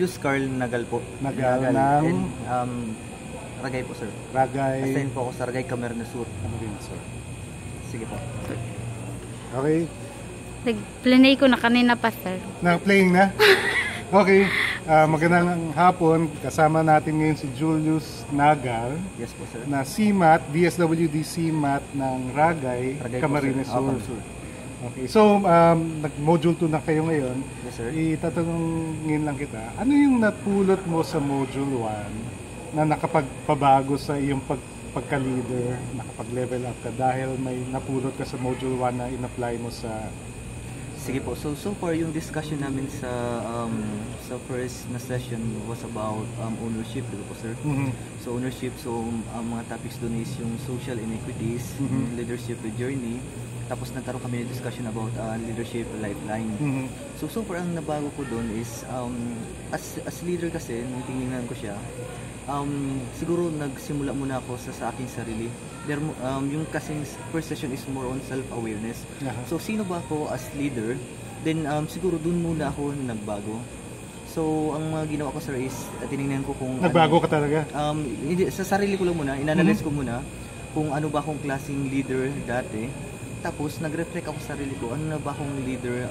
Julius Carl Nagal po. Nagal ng? And, Ragay po, sir. Ragay? Assign po ako sa Ragay, Camarines Sur. Camarines Sur. Sige po. Okay. Nag-play ko na kanina pa, sir. Na-playing na? Okay. Magandang hapon. Kasama natin ngayon si Julius Nagal. Yes po, sir. Na CMAT, DSWD CMAT ng Ragay, Camarines Sur. Okay. So, nag-module 2 na kayo ngayon. Yes, sir. Itatanungin lang kita, ano yung napulot mo sa module 1 na nakapagpabago sa iyong pagka-leader, nakapag-level up ka dahil may napulot ka sa module 1 na in-apply mo sa... Sige po. So far yung discussion namin sa first na session was about ownership, diba po, sir? So ownership, mga topics doon is yung social inequities, leadership journey. Tapos nagkaroon kami ng discussion about leadership lifeline. So far ang nabago ko doon is as leader kasi nung tingnan ko siya, siguro nagsimula muna ako sa aking sarili. Yung kasing first session is more on self-awareness. So sino ba ako as leader? Then siguro dun muna ako nagbago. So ang ginawa ko, sir, is tinignan ko kung nagbago ka talaga? Hindi, sa sarili ko lang muna, inanalyze ko muna kung ano ba akong klaseng leader dati. Tapos nag-reflect ako sa sarili ko, ano na ba akong leader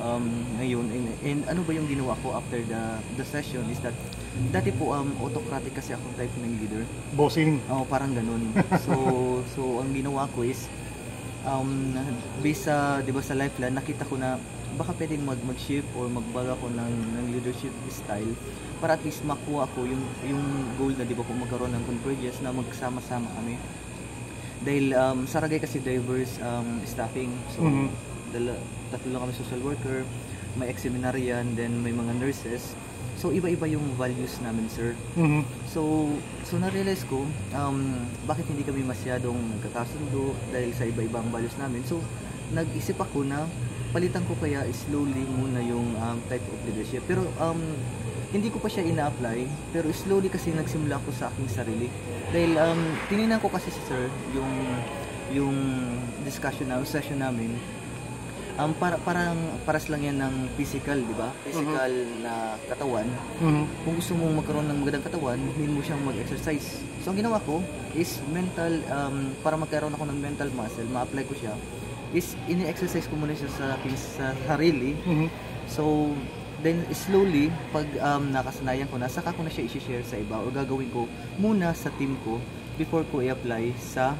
ngayon, and ano ba yung ginawa ko after the session is that dati po autocratic kasi akong type ng leader. Bossing? Oo, parang ganun. So ang ginawa ko is based sa, di ba, sa lifeline, nakita ko na baka pwedeng mag-shift or magbago ako ng leadership style para at least makuha ko yung goal na, di ba, kung magkaroon ng convergence na magsama-sama kami. Dahil sa Ragay kasi diverse staffing. So, tatlo lang kami social worker, may ex-seminarian, then may mga nurses. So, iba-iba yung values namin, sir. So na-realize ko, bakit hindi kami masyadong nagkakasundo dahil sa iba-ibang values namin. So, nag-isip ako na palitan ko kaya slowly muna yung type of leadership. Pero, hindi ko pa siya ina-apply, pero slowly kasi nagsimula ako sa aking sarili. Dahil tinignan ko kasi, sir, yung discussion na session namin, paras lang yan ng physical, di ba? Physical na katawan. Kung gusto mong magkaroon ng magandang katawan, hindi mo siyang mag-exercise. So ang ginawa ko is mental, para magkaroon ako ng mental muscle, ma-apply ko siya, is ini-exercise ko muna siya sa aking sarili. So then slowly, pag nakasanayan ko na, saka ko na siya i-share sa iba o gagawin ko muna sa team ko before ko i-apply sa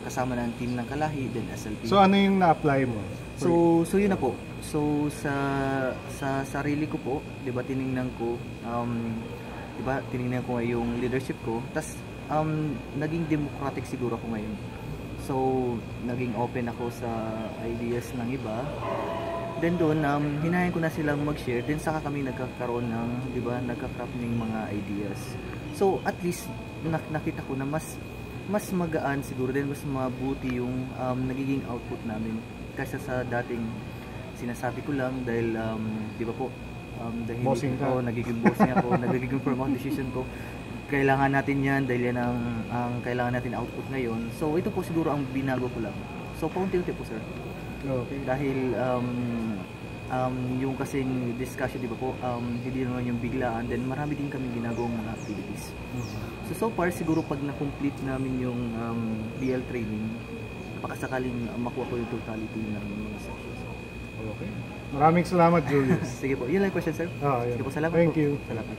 kasama ng team ng Kalahi, then SLP. So ano yung na-apply mo? So yun na po. So sa sarili ko po, 'di ba, tiningnan ko yung leadership ko. Tas naging democratic siguro ako ngayon. So naging open ako sa ideas ng iba. Then doon, hinahayin ko na silang mag-share, then saka kami nagkakaroon ng, di ba, nagka-craft ng mga ideas. So, at least, nakita ko na mas magaan siguro, then mas mabuti yung nagiging output namin kaysa sa dating sinasabi ko lang dahil, di ba po, dahil bossing ako, nagiging bossing ako, nagiging firm out decision ko. Kailangan natin yan dahil yan ang kailangan natin output ngayon. So, ito po siguro ang binago ko lang. So, paunti-unti po, sir. Okay. Dahil yung kasing discussion, di ba po, hindi naman yung biglaan, then marami din kami ginagawang mga activities. So far siguro pag na-complete namin yung BL training, pakasakaling makuha ko yung totality ng mga sections. Okay. Maraming salamat, Julius. Sige po, yun lang yung question, sir. Yun. Sige po, salamat Thank po. you. Salamat.